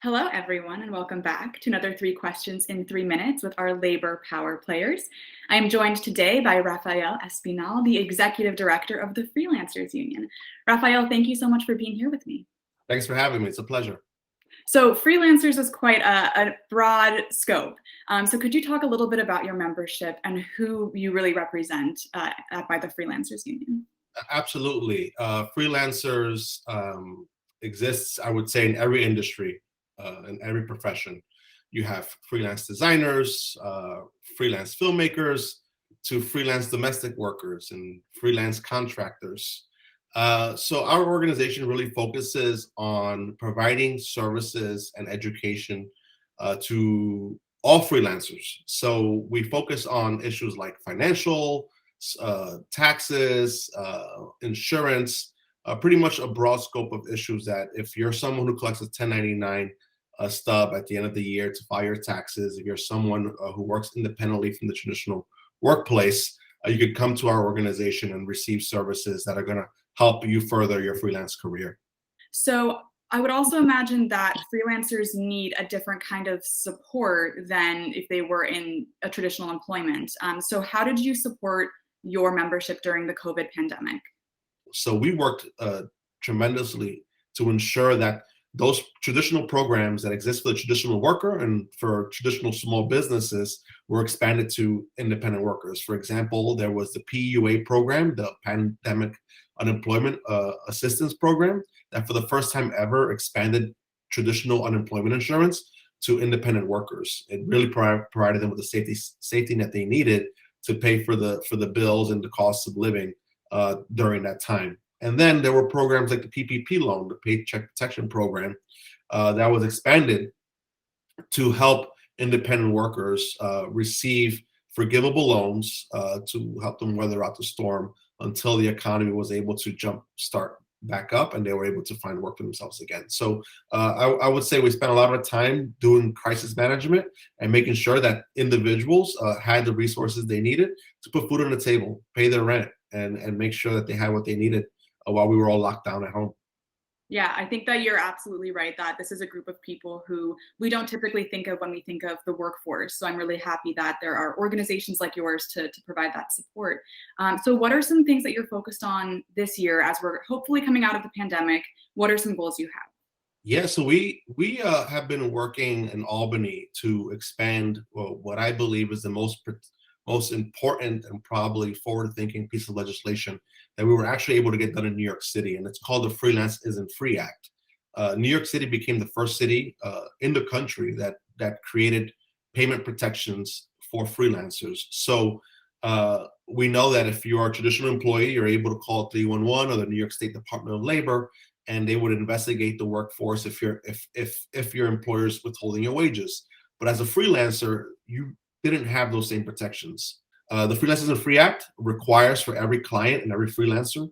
Hello, everyone, and welcome back to another 3 questions in 3 minutes with our labor power players. I am joined today by Rafael Espinal, the Executive Director of the Freelancers Union. Rafael, thank you so much for being here with me. Thanks for having me. It's a pleasure. So, freelancers is quite a broad scope. So, could you talk a little bit about your membership and who you really represent by the Freelancers Union? Absolutely. Freelancers exists, I would say, in every industry, in every profession. You have freelance designers, freelance filmmakers, to freelance domestic workers and freelance contractors. So our organization really focuses on providing services and education to all freelancers. So we focus on issues like financial, taxes, insurance, pretty much a broad scope of issues that if you're someone who collects a 1099 stub at the end of the year to file your taxes, if you're someone who works independently from the traditional workplace, you could come to our organization and receive services that are going to help you further your freelance career. So I would also imagine that freelancers need a different kind of support than if they were in a traditional employment. So how did you support your membership during the COVID pandemic? So we worked tremendously to ensure that those traditional programs that exist for the traditional worker and for traditional small businesses were expanded to independent workers. For example, there was the PUA program, the Pandemic Unemployment Assistance Program, that for the first time ever expanded traditional unemployment insurance to independent workers. It really provided them with the safety net they needed to pay for the bills and the costs of living during that time. And then there were programs like the PPP loan, the Paycheck Protection Program, that was expanded to help independent workers receive forgivable loans to help them weather out the storm until the economy was able to start back up and they were able to find work for themselves again. So I would say we spent a lot of time doing crisis management and making sure that individuals had the resources they needed to put food on the table, pay their rent, and make sure that they had what they needed while we were all locked down at home. Yeah, I think that you're absolutely right that this is a group of people who we don't typically think of when we think of the workforce. So I'm really happy that there are organizations like yours to provide that support. So what are some things that you're focused on this year as we're hopefully coming out of the pandemic? What are some goals you have? Yeah, so we have been working in Albany to expand what I believe is the most important and probably forward-thinking piece of legislation that we were actually able to get done in New York City, and it's called the Freelance Isn't Free Act. New York City became the first city in the country that created payment protections for freelancers. So we know that if you are a traditional employee, you're able to call 311 or the New York State Department of Labor, and they would investigate the workforce if your employer is withholding your wages. But as a freelancer, you didn't have those same protections. The Freelance Isn't Free Act requires for every client and every freelancer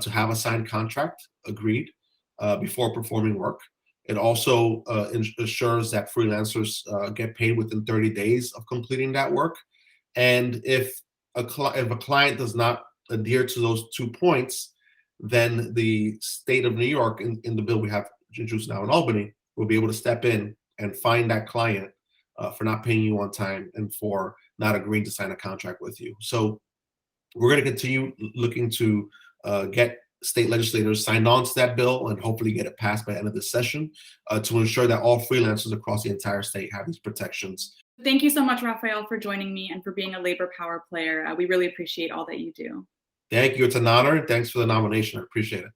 to have a signed contract agreed before performing work. It also ensures that freelancers get paid within 30 days of completing that work. And if a client does not adhere to those 2 points, then the state of New York, in the bill we have introduced now in Albany, will be able to step in and fine that client for not paying you on time and for not agreeing to sign a contract with you. So we're going to continue looking to get state legislators signed on to that bill and hopefully get it passed by the end of this session to ensure that all freelancers across the entire state have these protections. Thank you so much, Rafael, for joining me and for being a labor power player. We really appreciate all that you do. Thank you. It's an honor. Thanks for the nomination. I appreciate it.